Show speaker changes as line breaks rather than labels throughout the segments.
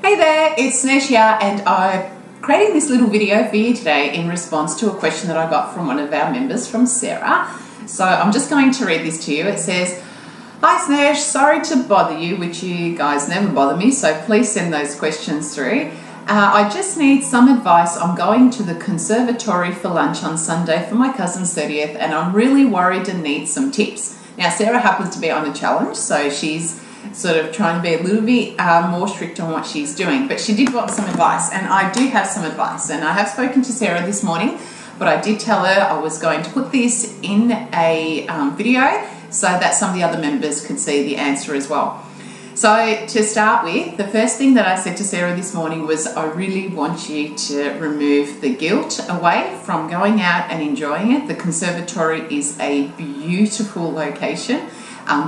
Hey there, it's Snez here, and I'm creating this little video for you today in response to a question that I got from one of our members, from Sarah. So I'm just going to read this to you. It says, "Hi Snez, sorry to bother you," which you guys never bother me, so please send those questions through. I just need some advice. I'm going to the conservatory for lunch on Sunday for my cousin's 30th, and I'm really worried and need some tips. Now, Sarah happens to be on a challenge, so she's sort of trying to be a little bit more strict on what she's doing, but she did want some advice, and I do have some advice, and I have spoken to Sarah this morning, but I did tell her I was going to put this in a video so that some of the other members could see the answer as well. So to start with, the first thing that I said to Sarah this morning was, I really want you to remove the guilt away from going out and enjoying it. The conservatory is a beautiful location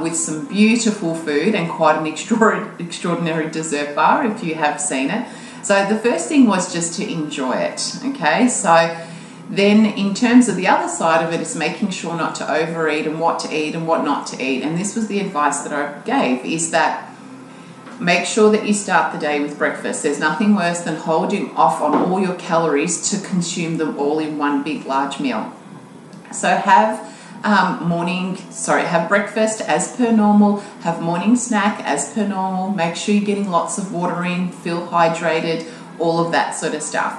with some beautiful food and quite an extraordinary dessert bar if you have seen it. So the first thing was just to enjoy it, okay? So then in terms of the other side of it is making sure not to overeat and what to eat and what not to eat. And this was the advice that I gave, is that make sure that you start the day with breakfast. There's nothing worse than holding off on all your calories to consume them all in one big large meal. So have breakfast as per normal, have morning snack as per normal, make sure you're getting lots of water in, feel hydrated, all of that sort of stuff.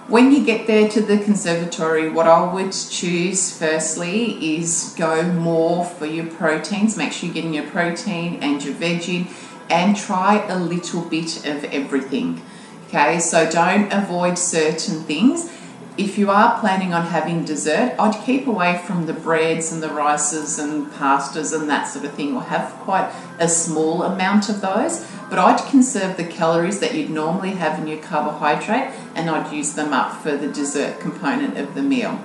When you get there to the conservatory, what I would choose firstly is go more for your proteins. Make sure you're getting your protein and your veggie, and try a little bit of everything. Okay, so don't avoid certain things. If you are planning on having dessert, I'd keep away from the breads and the rices and pastas and that sort of thing, or have quite a small amount of those. But I'd conserve the calories that you'd normally have in your carbohydrate, and I'd use them up for the dessert component of the meal.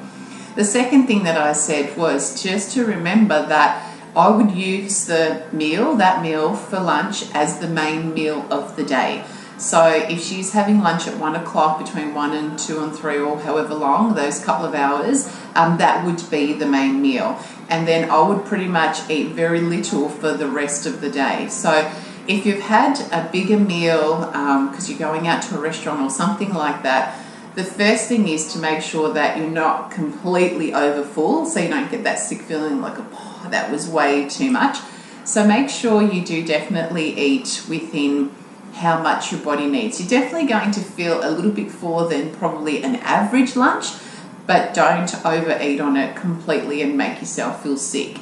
The second thing that I said was just to remember that I would use that meal for lunch as the main meal of the day. So if she's having lunch at 1 o'clock, between 1 and 2 and 3, or however long, those couple of hours, that would be the main meal. And then I would pretty much eat very little for the rest of the day. So if you've had a bigger meal because you're going out to a restaurant or something like that, the first thing is to make sure that you're not completely overfull, so you don't get that sick feeling like, oh, that was way too much. So make sure you do definitely eat within how much your body needs. You're definitely going to feel a little bit fuller than probably an average lunch, but don't overeat on it completely and make yourself feel sick.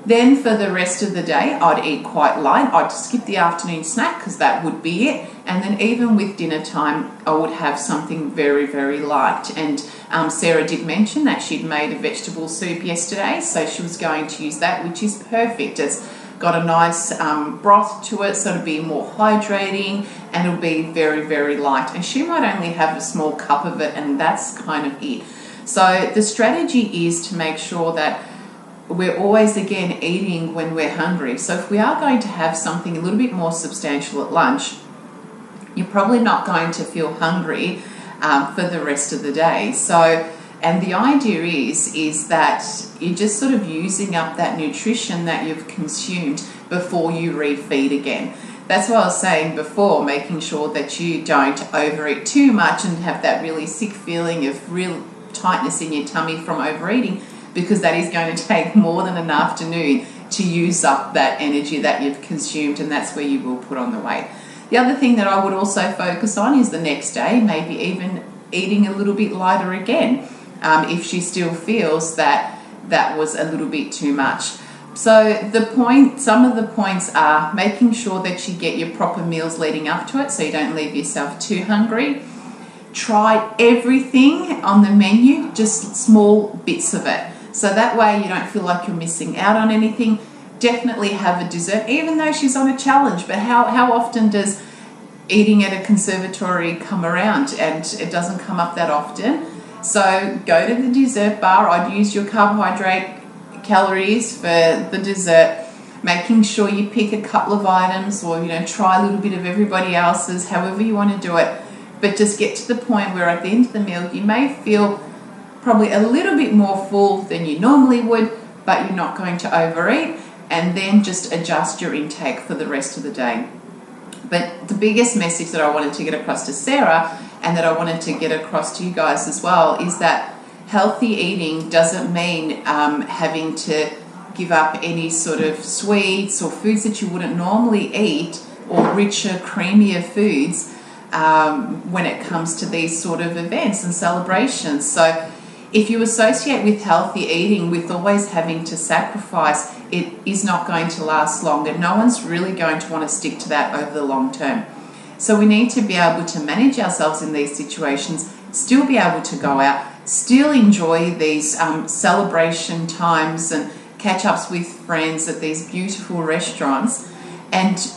Then for the rest of the day, I'd eat quite light. I'd skip the afternoon snack because that would be it. And then even with dinner time, I would have something very, very light. And Sarah did mention that she'd made a vegetable soup yesterday, so she was going to use that, which is perfect. It's got a nice broth to it, so it'll be more hydrating and it'll be very, very light. And she might only have a small cup of it, and that's kind of it. So the strategy is to make sure that we're always, again, eating when we're hungry. So if we are going to have something a little bit more substantial at lunch, you're probably not going to feel hungry for the rest of the day. So, and the idea is that you're just sort of using up that nutrition that you've consumed before you refeed again. That's what I was saying before, making sure that you don't overeat too much and have that really sick feeling of real tightness in your tummy from overeating, because that is going to take more than an afternoon to use up that energy that you've consumed, and that's where you will put on the weight. The other thing that I would also focus on is the next day, maybe even eating a little bit lighter again, if she still feels that that was a little bit too much. So some of the points are making sure that you get your proper meals leading up to it, so you don't leave yourself too hungry. Try everything on the menu, just small bits of it. So that way you don't feel like you're missing out on anything. Definitely have a dessert, even though she's on a challenge. But how often does eating at a conservatory come around? And it doesn't come up that often. So go to the dessert bar. I'd use your carbohydrate calories for the dessert, making sure you pick a couple of items, or try a little bit of everybody else's, however you want to do it. But just get to the point where at the end of the meal you may feel probably a little bit more full than you normally would, but you're not going to overeat, and then just adjust your intake for the rest of the day. But the biggest message that I wanted to get across to Sarah, and that I wanted to get across to you guys as well, is that healthy eating doesn't mean having to give up any sort of sweets or foods that you wouldn't normally eat, or richer, creamier foods when it comes to these sort of events and celebrations. So if you associate with healthy eating with always having to sacrifice, it is not going to last long, and no one's really going to want to stick to that over the long term. So we need to be able to manage ourselves in these situations, still be able to go out, still enjoy these celebration times and catch-ups with friends at these beautiful restaurants, and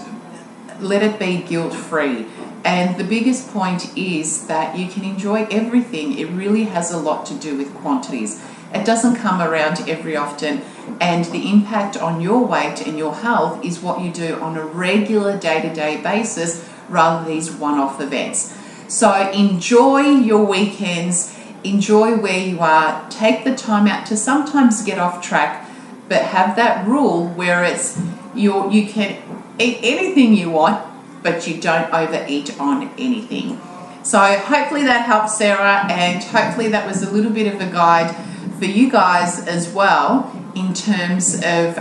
let it be guilt-free. And the biggest point is that you can enjoy everything. It really has a lot to do with quantities. It doesn't come around every often, and the impact on your weight and your health is what you do on a regular day-to-day basis rather than these one-off events. So enjoy your weekends, enjoy where you are, take the time out to sometimes get off track, but have that rule where it's you can eat anything you want, but you don't overeat on anything. So hopefully that helped, Sarah, and hopefully that was a little bit of a guide for you guys as well in terms of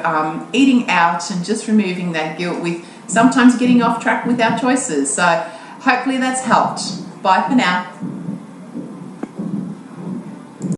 eating out and just removing that guilt with sometimes getting off track with our choices. So hopefully that's helped. Bye for now.